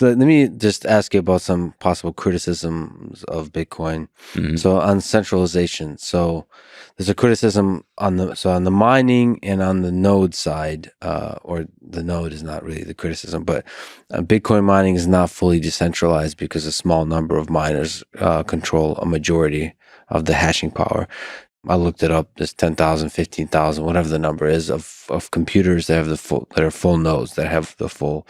let me just ask you about some possible criticisms of Bitcoin. Mhm. So on centralization, so there's a criticism on the mining and on the node side, or the node is not really the criticism, but Bitcoin mining is not fully decentralized because a small number of miners control a majority of the hashing power. I looked it up. There's 10,000, 15,000, whatever the number is, of computers that have that are full nodes, that have the full,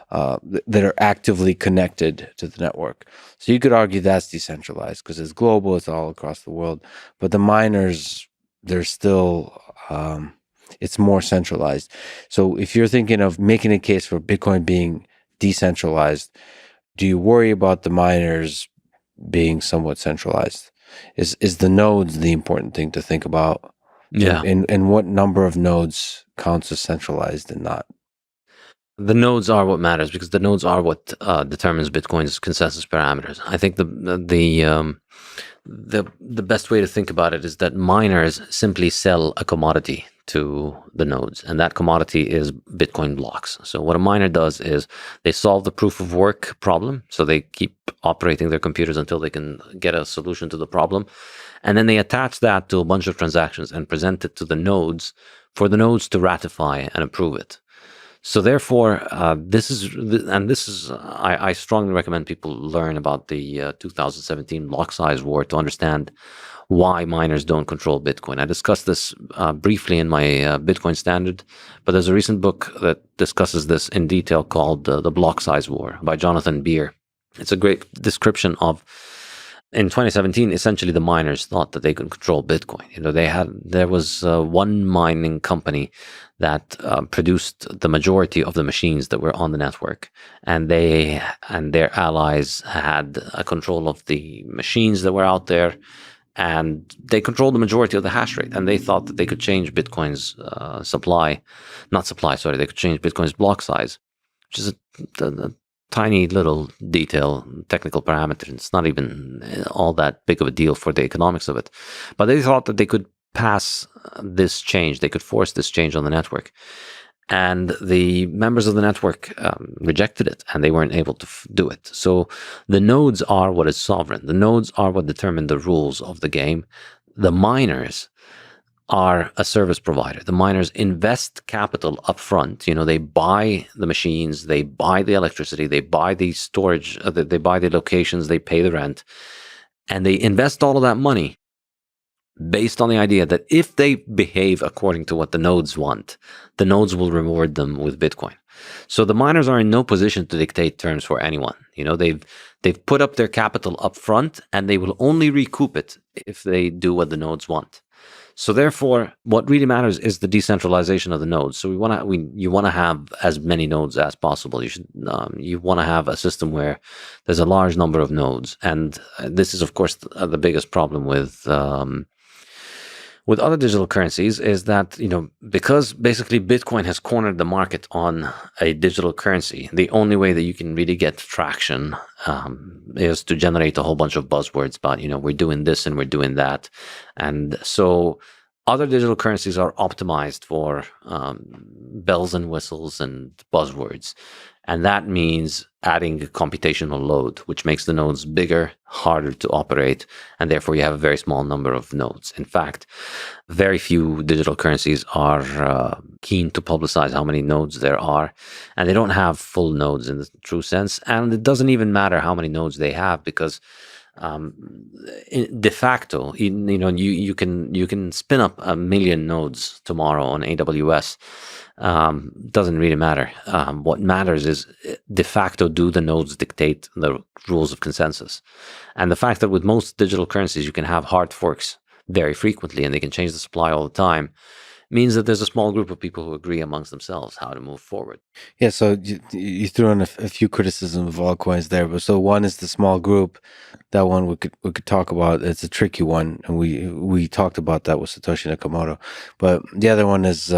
that are actively connected to the network. So you could argue that's decentralized because it's global, it's all across the world. But the miners, they're still, it's more centralized. So if you're thinking of making a case for Bitcoin being decentralized, do you worry about the miners being somewhat centralized? Is the nodes the important thing to think about? Yeah. And what number of nodes counts as centralized and not? The nodes are what matters because the nodes are what determines Bitcoin's consensus parameters. I think the best way to think about it is that miners simply sell a commodity to the nodes, and that commodity is Bitcoin blocks. So what a miner does is they solve the proof of work problem. So they keep operating their computers until they can get a solution to the problem. And then they attach that to a bunch of transactions and present it to the nodes for the nodes to ratify and approve it. So therefore, I strongly recommend people learn about the 2017 block size war to understand why miners don't control Bitcoin. I discussed this briefly in my Bitcoin Standard, but there's a recent book that discusses this in detail called The Block Size War by Jonathan Beer. It's a great description of, in 2017, essentially the miners thought that they could control Bitcoin. There was one mining company that produced the majority of the machines that were on the network, and they and their allies had a control of the machines that were out there, and they controlled the majority of the hash rate. And they thought that they could change Bitcoin's they could change Bitcoin's block size, which is a tiny little detail, technical parameter. It's not even all that big of a deal for the economics of it. But they thought that they could pass this change, they could force this change on the network. And the members of the network rejected it, and they weren't able to do it. So the nodes are what is sovereign. The nodes are what determine the rules of the game. The miners are a service provider. The miners invest capital up front. They buy the machines, they buy the electricity, they buy the storage, they buy the locations, they pay the rent, and they invest all of that money based on the idea that if they behave according to what the nodes want, the nodes will reward them with Bitcoin. So the miners are in no position to dictate terms for anyone. They've put up their capital up front, and they will only recoup it if they do what the nodes want. So therefore, what really matters is the decentralization of the nodes. So you want to have as many nodes as possible. You want to have a system where there's a large number of nodes, and this is of course the biggest problem with other digital currencies, is that because basically Bitcoin has cornered the market on a digital currency. The only way that you can really get traction is to generate a whole bunch of buzzwords about we're doing this and we're doing that, and so other digital currencies are optimized for bells and whistles and buzzwords. And that means adding a computational load, which makes the nodes bigger, harder to operate, and therefore you have a very small number of nodes. In fact, very few digital currencies are keen to publicize how many nodes there are, and they don't have full nodes in the true sense. And it doesn't even matter how many nodes they have, because de facto, you can spin up 1 million nodes tomorrow on AWS. Doesn't really matter. What matters is de facto, do the nodes dictate the rules of consensus? And the fact that with most digital currencies you can have hard forks very frequently and they can change the supply all the time means that there's a small group of people who agree amongst themselves how to move forward. Yeah, so you threw in a few criticisms of altcoins there, but so one is the small group. That one we could talk about. It's a tricky one, and we talked about that with Satoshi Nakamoto. But the other one is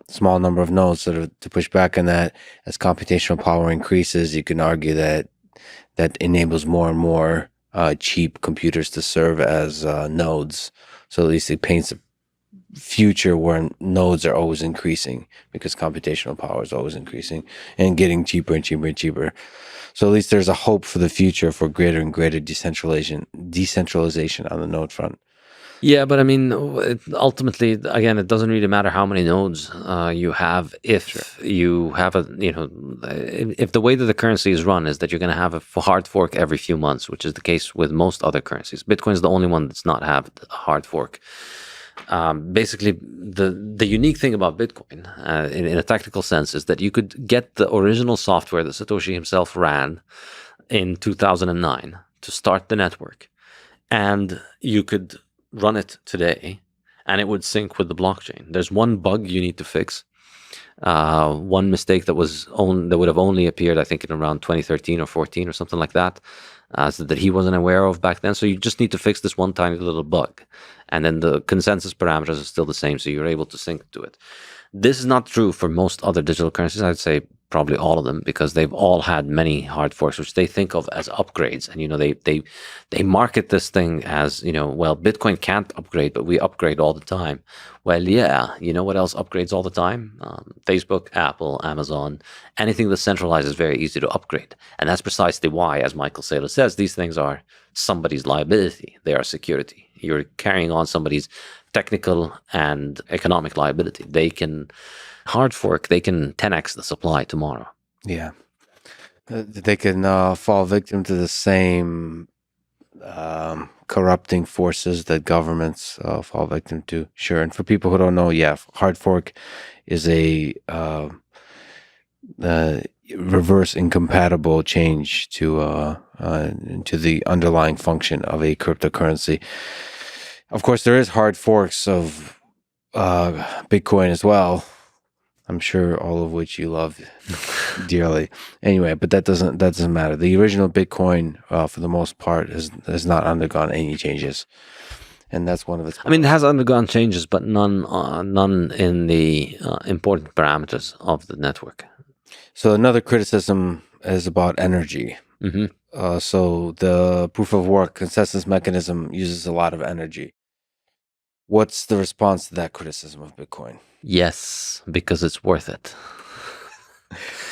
small number of nodes. So to push back on that, as computational power increases, you can argue that enables more and more cheap computers to serve as nodes. So at least it paints a future where nodes are always increasing because computational power is always increasing and getting cheaper and cheaper and cheaper. So at least there's a hope for the future for greater and greater decentralization on the node front. Yeah, but I mean, ultimately, again, it doesn't really matter how many nodes you have if you have if the way that the currency is run is that you're going to have a hard fork every few months, which is the case with most other currencies. Bitcoin is the only one that's not have a hard fork. Basically, the unique thing about Bitcoin, in a technical sense, is that you could get the original software that Satoshi himself ran in 2009 to start the network, and you could run it today, and it would sync with the blockchain. There's one bug you need to fix. One mistake that would have only appeared, I think, in around 2013 or 14 or something like that, so that he wasn't aware of back then. So you just need to fix this one tiny little bug, and then the consensus parameters are still the same, so you're able to sync to it. This is not true for most other digital currencies. I'd say probably all of them, because they've all had many hard forks, which they think of as upgrades. And they market this thing as, well, Bitcoin can't upgrade, but we upgrade all the time. Well, yeah, you know what else upgrades all the time? Facebook, Apple, Amazon, anything that's centralized is very easy to upgrade. And that's precisely why, as Michael Saylor says, these things are somebody's liability. They are security. You're carrying on somebody's technical and economic liability. They can hard fork, they can 10x the supply tomorrow. Yeah. They can fall victim to the same corrupting forces that governments fall victim to. Sure. And for people who don't know, yeah, hard fork is a reverse incompatible change to the underlying function of a cryptocurrency. Of course, there is hard forks of Bitcoin as well. I'm sure all of which you love dearly. Anyway, but that doesn't matter. The original Bitcoin, for the most part, has not undergone any changes, and that's one of its. I mean, it has undergone changes, but none in the important parameters of the network. So another criticism is about energy. Mm-hmm. So the proof of work consensus mechanism uses a lot of energy. What's the response to that criticism of Bitcoin? Yes, because it's worth it.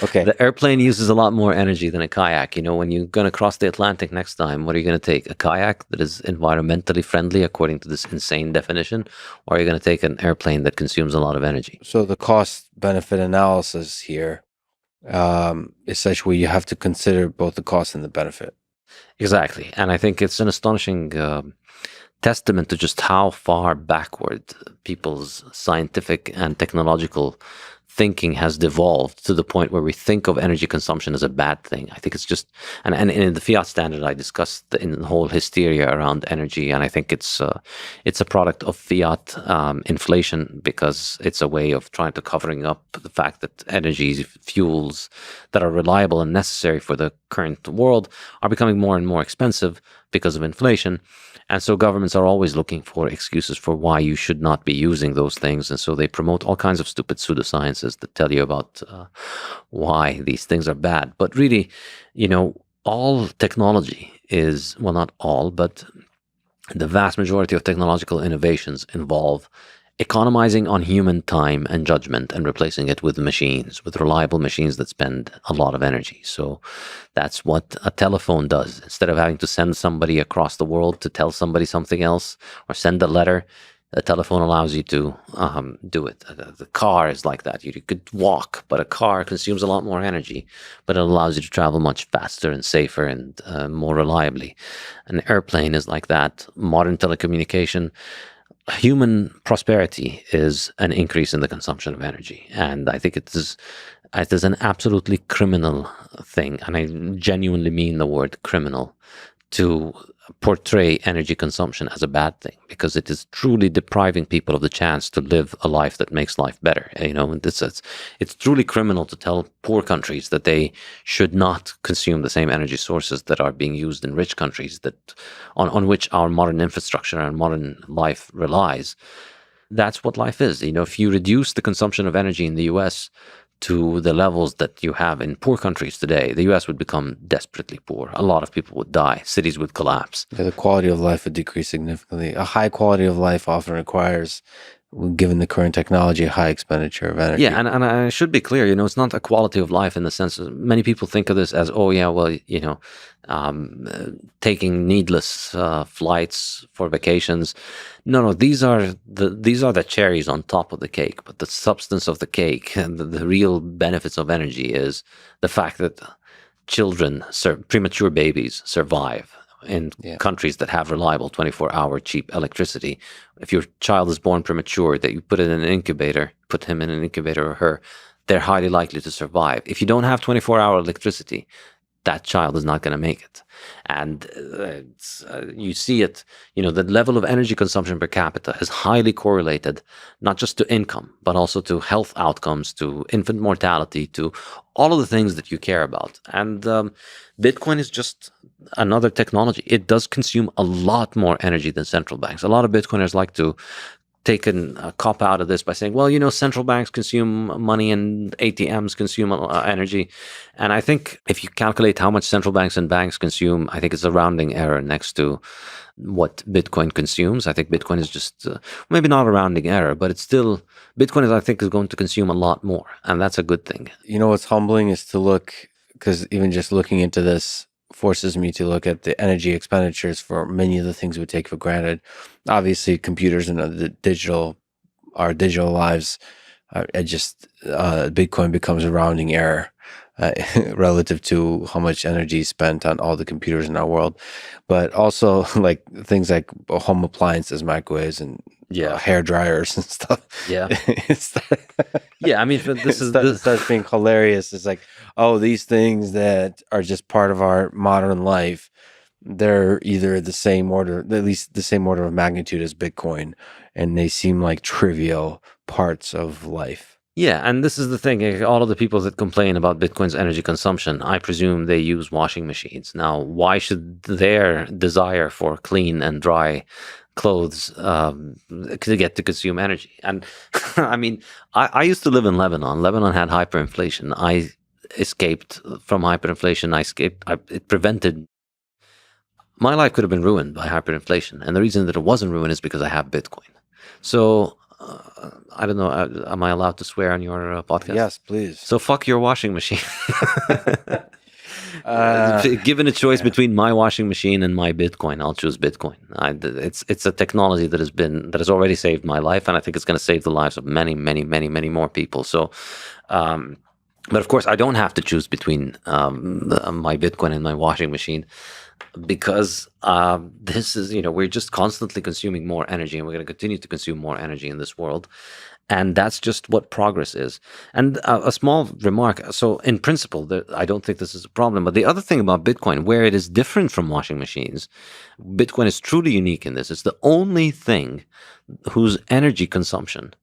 Okay. The airplane uses a lot more energy than a kayak. When you're going to cross the Atlantic next time, what are you going to take? A kayak that is environmentally friendly according to this insane definition? Or are you going to take an airplane that consumes a lot of energy? So the cost-benefit analysis here is such where you have to consider both the cost and the benefit. Exactly. And I think it's an astonishing testament to just how far backward people's scientific and technological thinking has devolved, to the point where we think of energy consumption as a bad thing. I think it's just, and in the Fiat Standard, I discussed the whole hysteria around energy, and I think it's a product of fiat inflation, because it's a way of trying to covering up the fact that energy fuels that are reliable and necessary for the current world are becoming more and more expensive because of inflation. And so governments are always looking for excuses for why you should not be using those things. And so they promote all kinds of stupid pseudosciences that tell you about why these things are bad. But really, all technology is, well, not all, but the vast majority of technological innovations involve economizing on human time and judgment and replacing it with machines, with reliable machines that spend a lot of energy. So that's what a telephone does. Instead of having to send somebody across the world to tell somebody something else, or send a letter, a telephone allows you to do it. The car is like that. You could walk, but a car consumes a lot more energy, but it allows you to travel much faster and safer and more reliably. An airplane is like that. Modern telecommunication. Human prosperity is an increase in the consumption of energy. And I think it is an absolutely criminal thing, and I genuinely mean the word criminal, to portray energy consumption as a bad thing, because it is truly depriving people of the chance to live a life that makes life better. It's truly criminal to tell poor countries that they should not consume the same energy sources that are being used in rich countries, that on which our modern infrastructure and modern life relies. That's what life is. If you reduce the consumption of energy in the US to the levels that you have in poor countries today, the US would become desperately poor. A lot of people would die. Cities would collapse. Yeah, the quality of life would decrease significantly. A high quality of life often requires given the current technology, a high expenditure of energy. Yeah, and I should be clear, it's not a quality of life in the sense that many people think of this as, oh yeah, well, taking needless flights for vacations. No, these are the cherries on top of the cake. But the substance of the cake and the real benefits of energy is the fact that children, premature babies, survive in countries that have reliable 24-hour cheap electricity. If your child is born premature, that you put him in an incubator or her, they're highly likely to survive. If you don't have 24-hour electricity, that child is not going to make it. And you see it, the level of energy consumption per capita is highly correlated, not just to income, but also to health outcomes, to infant mortality, to all of the things that you care about. And Bitcoin is just another technology. It does consume a lot more energy than central banks. A lot of Bitcoiners like to take a cop out of this by saying, well, central banks consume money and ATMs consume energy. And I think if you calculate how much central banks and banks consume, I think it's a rounding error next to what Bitcoin consumes. I think Bitcoin is just maybe not a rounding error, but it's still, Bitcoin I think is going to consume a lot more. And that's a good thing. What's humbling is to look, because even just looking into this forces me to look at the energy expenditures for many of the things we take for granted. Obviously, computers and our digital lives, Bitcoin becomes a rounding error relative to how much energy is spent on all the computers in our world. But also like things like home appliances, microwaves, and hair dryers and stuff. Yeah. Yeah, I mean, this starts being hilarious. It's like, oh, these things that are just part of our modern life, they're either the same order, at least the same order of magnitude as Bitcoin, and they seem like trivial parts of life. Yeah, and this is the thing. All of the people that complain about Bitcoin's energy consumption, I presume they use washing machines. Now, why should their desire for clean and dry clothes get to consume energy? And I mean, I used to live in Lebanon. Lebanon had hyperinflation. I escaped from hyperinflation. It prevented, my life could have been ruined by hyperinflation. And the reason that it wasn't ruined is because I have Bitcoin. So I don't know, am I allowed to swear on your podcast? Yes, please. So fuck your washing machine. Given a choice between my washing machine and my Bitcoin, I'll choose Bitcoin. It's a technology that has already saved my life, and I think it's going to save the lives of many, many, many, many more people. So, but of course, I don't have to choose between my Bitcoin and my washing machine, because this is, we're just constantly consuming more energy, and we're going to continue to consume more energy in this world. And that's just what progress is. And a small remark. So in principle, I don't think this is a problem. But the other thing about Bitcoin, where it is different from washing machines, Bitcoin is truly unique in this. It's the only thing whose energy consumption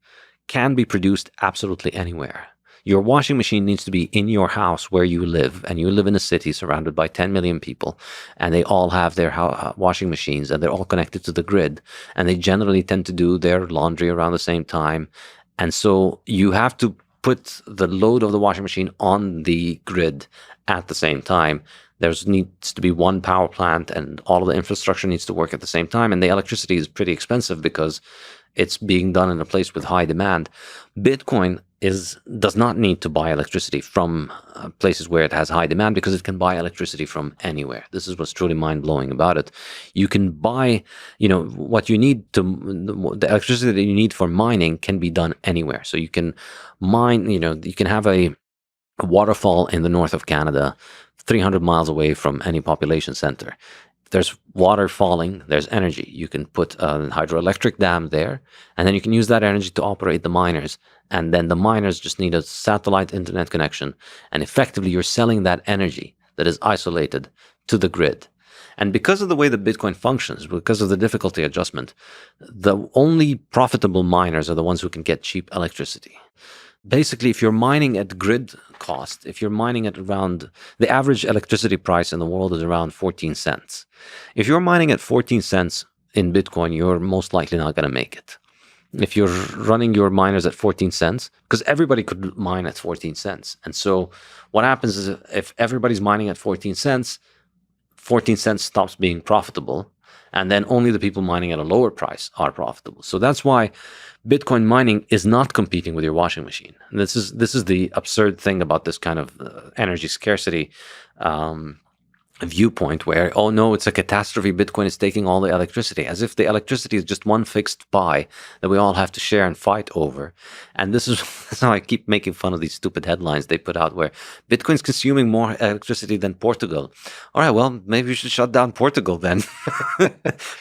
can be produced absolutely anywhere. Your washing machine needs to be in your house where you live, and you live in a city surrounded by 10 million people, and they all have their washing machines, and they're all connected to the grid, and they generally tend to do their laundry around the same time. And so you have to put the load of the washing machine on the grid at the same time. There needs to be one power plant, and all of the infrastructure needs to work at the same time. And the electricity is pretty expensive because it's being done in a place with high demand. Bitcoin does not need to buy electricity from places where it has high demand, because it can buy electricity from anywhere. This is what's truly mind-blowing about it. You can buy, what you need the electricity that you need for mining can be done anywhere. So you can mine, you can have a waterfall in the north of Canada, 300 miles away from any population center. There's water falling, there's energy. You can put a hydroelectric dam there, and then you can use that energy to operate the miners. And then the miners just need a satellite internet connection. And effectively, you're selling that energy that is isolated to the grid. And because of the way that Bitcoin functions, because of the difficulty adjustment, the only profitable miners are the ones who can get cheap electricity. Basically, if you're mining at grid cost, if you're mining at around, the average electricity price in the world is around 14 cents. If you're mining at 14 cents in Bitcoin, you're most likely not going to make it. If you're running your miners at 14 cents, because everybody could mine at 14 cents. And so what happens is, if everybody's mining at 14 cents, 14 cents stops being profitable. And then only the people mining at a lower price are profitable. So that's why Bitcoin mining is not competing with your washing machine. And this is the absurd thing about this kind of energy scarcity viewpoint, where, oh no, it's a catastrophe, Bitcoin is taking all the electricity, as if the electricity is just one fixed pie that we all have to share and fight over. And this is how I keep making fun of these stupid headlines they put out, where Bitcoin's consuming more electricity than Portugal. All right, well, maybe we should shut down Portugal then.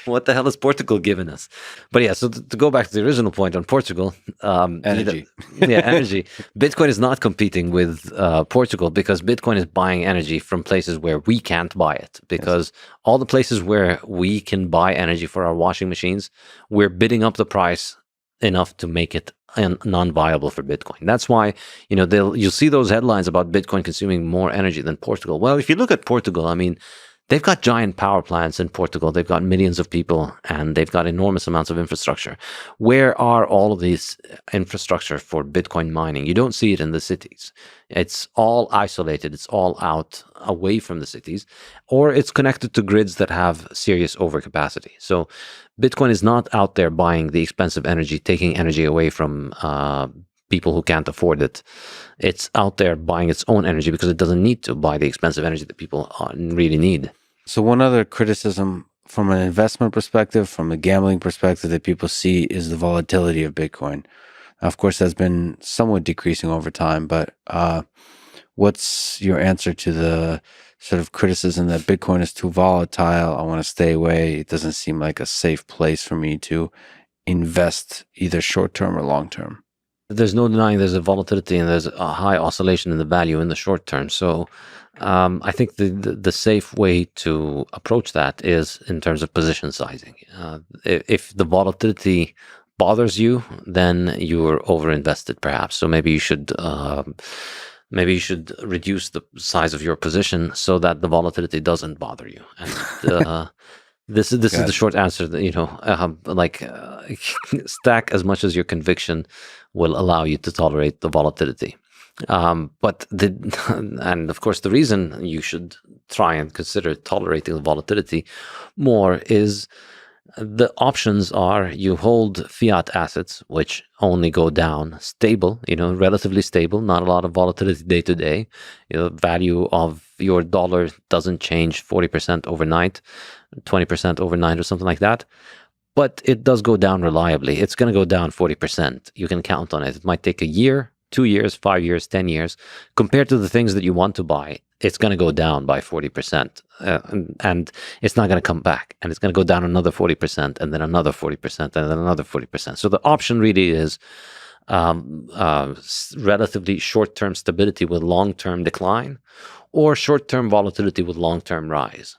What the hell has Portugal given us? But yeah, so to go back to the original point on Portugal, Energy. energy. Bitcoin is not competing with Portugal, because Bitcoin is buying energy from places where we can't buy it, because all the places where we can buy energy for our washing machines, we're bidding up the price enough to make it non-viable for Bitcoin. That's why, you'll see those headlines about Bitcoin consuming more energy than Portugal. Well, if you look at Portugal, I mean, they've got giant power plants in Portugal. They've got millions of people, and they've got enormous amounts of infrastructure. Where are all of these infrastructure for Bitcoin mining? You don't see it in the cities. It's all isolated. It's all out away from the cities, or it's connected to grids that have serious overcapacity. So Bitcoin is not out there buying the expensive energy, taking energy away from people who can't afford it. It's out there buying its own energy because it doesn't need to buy the expensive energy that people really need. So one other criticism from an investment perspective, from a gambling perspective that people see is the volatility of Bitcoin. Of course, that's been somewhat decreasing over time, but what's your answer to the sort of criticism that Bitcoin is too volatile? I want to stay away. It doesn't seem like a safe place for me to invest either short-term or long-term. There's no denying there's a volatility and there's a high oscillation in the value in the short term. So I think the safe way to approach that is in terms of position sizing. If the volatility bothers you, then you're overinvested perhaps. So maybe you should reduce the size of your position so that the volatility doesn't bother you. And this is the short answer. That stack as much as your conviction will allow you to tolerate the volatility. And of course, the reason you should try and consider tolerating the volatility more is the options are you hold fiat assets, which only go down, stable, relatively stable, not a lot of volatility day to day. Value of your dollar doesn't change 40% overnight, 20% overnight or something like that. But it does go down reliably. It's going to go down 40%. You can count on it. It might take a year, 2 years, 5 years, 10 years. Compared to the things that you want to buy, it's going to go down by 40%. And it's not going to come back. And it's going to go down another 40%, and then another 40%, and then another 40%. So the option really is relatively short-term stability with long-term decline, or short-term volatility with long-term rise.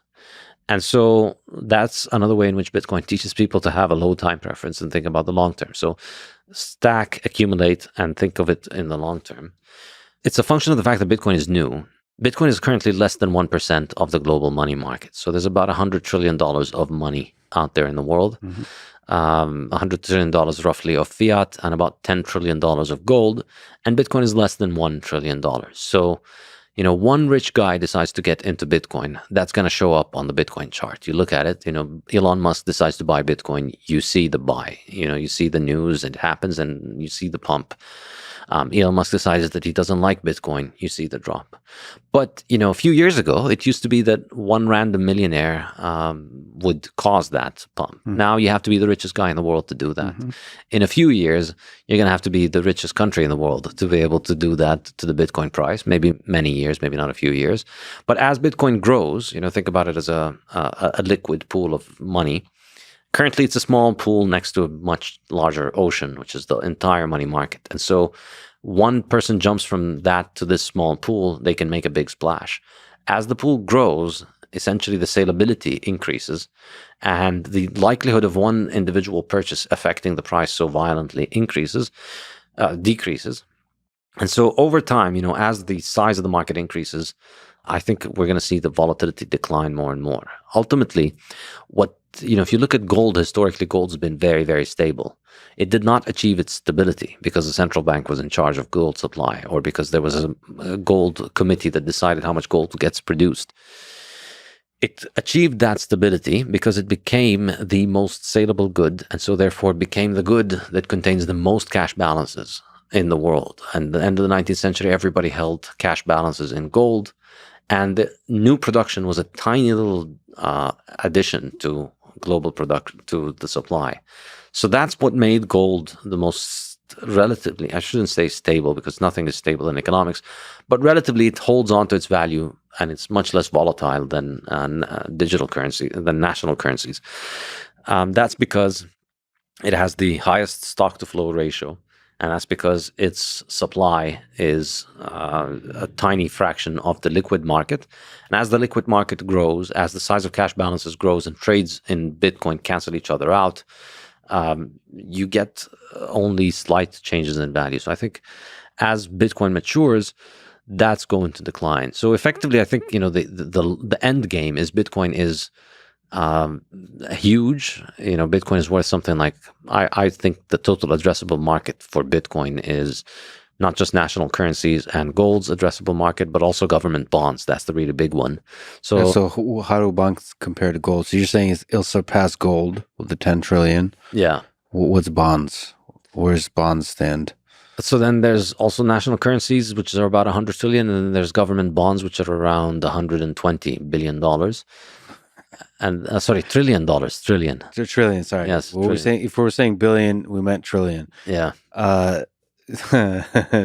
And so that's another way in which Bitcoin teaches people to have a low time preference and think about the long term. So stack, accumulate, and think of it in the long term. It's a function of the fact that Bitcoin is new. Bitcoin is currently less than 1% of the global money market. So there's about $100 trillion of money out there in the world. Mm-hmm. $100 trillion roughly of fiat and about $10 trillion of gold. And Bitcoin is less than $1 trillion. So one rich guy decides to get into Bitcoin, that's going to show up on the Bitcoin chart. You look at it, Elon Musk decides to buy Bitcoin, you see the buy, you see the news, it happens, and you see the pump. Elon Musk decides that he doesn't like Bitcoin, you see the drop. But, a few years ago, it used to be that one random millionaire would cause that pump. Mm-hmm. Now you have to be the richest guy in the world to do that. Mm-hmm. In a few years, you're going to have to be the richest country in the world to be able to do that to the Bitcoin price. Maybe many years, maybe not a few years. But as Bitcoin grows, think about it as a liquid pool of money. Currently, it's a small pool next to a much larger ocean, which is the entire money market. And so one person jumps from that to this small pool, they can make a big splash. As the pool grows, essentially the salability increases, and the likelihood of one individual purchase affecting the price so violently decreases. And so over time, as the size of the market increases, I think we're going to see the volatility decline more and more. Ultimately, if you look at gold, historically, gold's been very, very stable. It did not achieve its stability because the central bank was in charge of gold supply, or because there was a gold committee that decided how much gold gets produced. it achieved that stability because it became the most saleable good, and so therefore it became the good that contains the most cash balances in the world. And at the end of the 19th century, everybody held cash balances in gold, and the new production was a tiny little addition to global production, to the supply. So that's what made gold the most relatively, I shouldn't say stable because nothing is stable in economics, but relatively it holds on to its value, and it's much less volatile than digital currency, than national currencies. That's because it has the highest stock to flow ratio, and that's because its supply is a tiny fraction of the liquid market. And as the liquid market grows, as the size of cash balances grows and trades in Bitcoin cancel each other out, you get only slight changes in value. So I think as Bitcoin matures, that's going to decline. So effectively, I think the end game is Bitcoin is huge. Bitcoin is worth something like, I think the total addressable market for Bitcoin is not just national currencies and gold's addressable market, but also government bonds. That's the really big one. So how do bonds compare to gold? So you're saying it'll surpass gold with the 10 trillion. Yeah. What's bonds? Where's bonds stand? So then there's also national currencies, which are about 100 trillion, and then there's government bonds, which are around $120 billion. And trillion. Trillion, sorry. Yes, What we're saying, if we were saying billion, we meant trillion. Yeah. So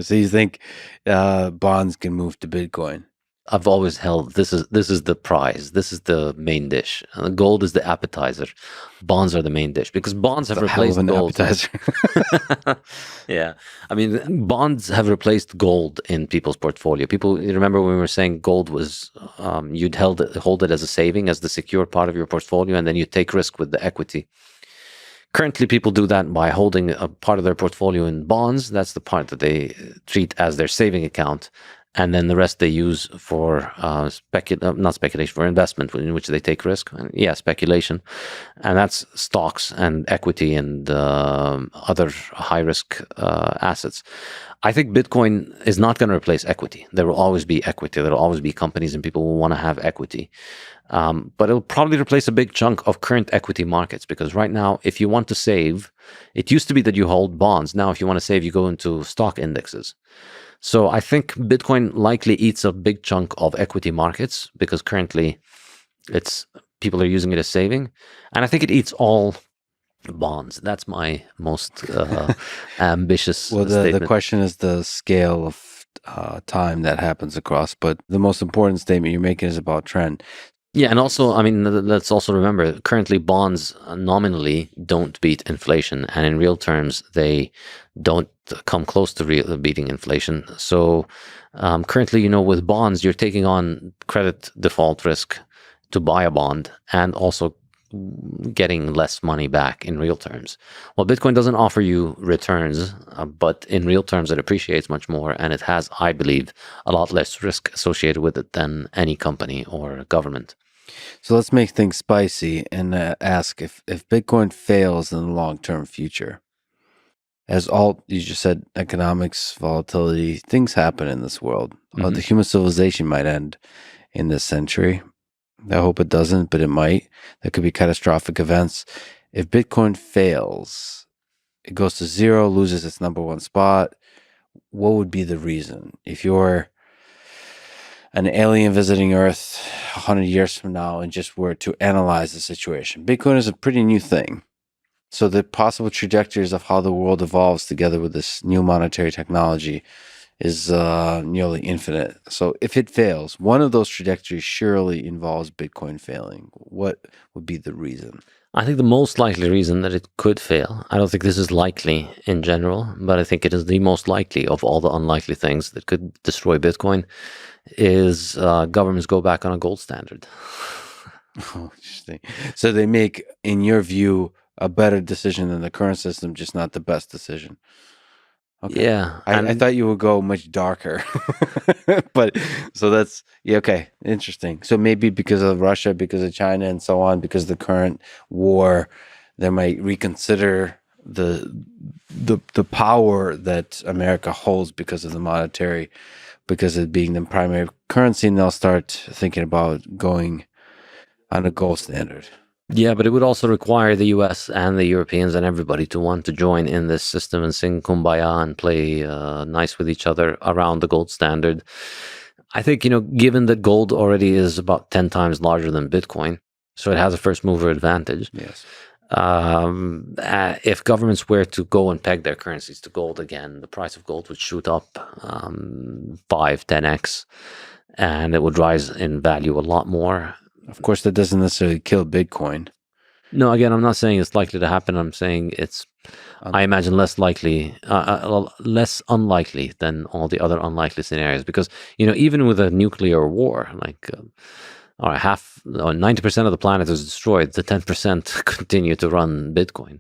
you think bonds can move to Bitcoin? I've always held this is the prize. This is the main dish. Gold is the appetizer. Bonds are the main dish because bonds have replaced gold. Yeah, I mean, bonds have replaced gold in people's portfolio. People, you remember when we were saying gold was you'd hold it as a saving, as the secure part of your portfolio, and then you take risk with the equity. Currently, people do that by holding a part of their portfolio in bonds. That's the part that they treat as their saving account. And then the rest they use for not speculation, for investment, in which they take risk. Yeah, speculation. And that's stocks and equity and other high-risk assets. I think Bitcoin is not going to replace equity. There will always be equity. There will always be companies and people who want to have equity. But it'll probably replace a big chunk of current equity markets, because right now, if you want to save, it used to be that you hold bonds. Now, if you want to save, you go into stock indexes. So I think Bitcoin likely eats a big chunk of equity markets because currently people are using it as saving. And I think it eats all bonds. That's my most ambitious statement. The question is the scale of time that happens across, but the most important statement you're making is about trend. Yeah, and also, I mean, let's also remember, currently bonds nominally don't beat inflation, and in real terms, they don't come close to beating inflation. So currently, with bonds, you're taking on credit default risk to buy a bond and also getting less money back in real terms. Well, Bitcoin doesn't offer you returns, but in real terms, it appreciates much more, and it has, I believe, a lot less risk associated with it than any company or government. So let's make things spicy and ask if Bitcoin fails in the long-term future, as you just said, economics, volatility, things happen in this world. Mm-hmm. The human civilization might end in this century. I hope it doesn't, but it might. There could be catastrophic events. If Bitcoin fails, it goes to zero, loses its number one spot, what would be the reason? If you're an alien visiting Earth 100 years from now and just were to analyze the situation, Bitcoin is a pretty new thing. So the possible trajectories of how the world evolves together with this new monetary technology is nearly infinite. So if it fails, one of those trajectories surely involves Bitcoin failing. What would be the reason? I think the most likely reason that it could fail, I don't think this is likely in general, but I think it is the most likely of all the unlikely things that could destroy Bitcoin, is governments go back on a gold standard. Oh, interesting. So they make, in your view, a better decision than the current system, just not the best decision. Okay. Yeah. I thought you would go much darker. But so that's, yeah, okay, interesting. So maybe because of Russia, because of China and so on, because of the current war, they might reconsider the power that America holds because of the monetary, because of being the primary currency, and they'll start thinking about going on a gold standard. Yeah, but it would also require the US and the Europeans and everybody to want to join in this system and sing kumbaya and play nice with each other around the gold standard. I think, given that gold already is about 10 times larger than Bitcoin, so it has a first mover advantage. Yes. If governments were to go and peg their currencies to gold again, the price of gold would shoot up 5, 10x, and it would rise in value a lot more. Of course, that doesn't necessarily kill Bitcoin. No, again, I'm not saying it's likely to happen. I'm saying I imagine less likely, less unlikely than all the other unlikely scenarios. Because, even with a nuclear war, like 90% of the planet is destroyed, the 10% continue to run Bitcoin.